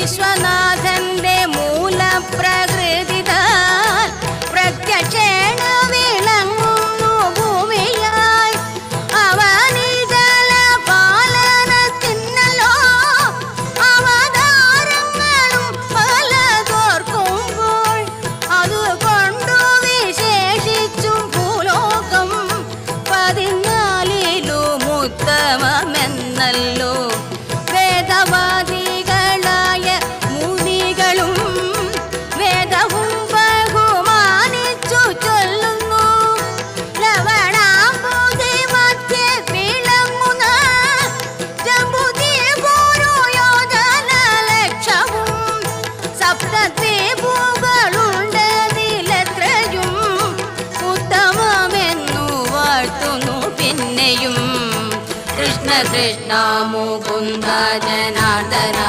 വിശ്വനാഥന്റെ മൂലപ്രകൃതി പ്രത്യക്ഷേണ വിളങ്ങുന്നു ഭൂമിയായി. അവനീ ജലപാലനത്തിനല്ലോ അവതാരങ്ങളും പലതോർക്കുമ്പോൾ അതുകൊണ്ടു വിശേഷിച്ചു ഭൂലോകം 14ലും ഉത്തമമെന്നല്ലോ വേദവാദികളായ മുനികളും വേദവും ബഹുമാനിച്ചു ചൊല്ലുന്നു. ലവണാംബുധി മധ്യേ വിളങ്ങുന്ന ജംബുദ്വീപൊരു യോജന ലക്ഷവും സപ്തദ്വീപുകളുണ്ടതിലെത്രയും ഉത്തമമെന്നു വാഴ്ത്തുന്നു പിന്നെയും. കൃഷ്ണ കൃഷ്ണ മുകുന്ദ ജനാർദ്ദന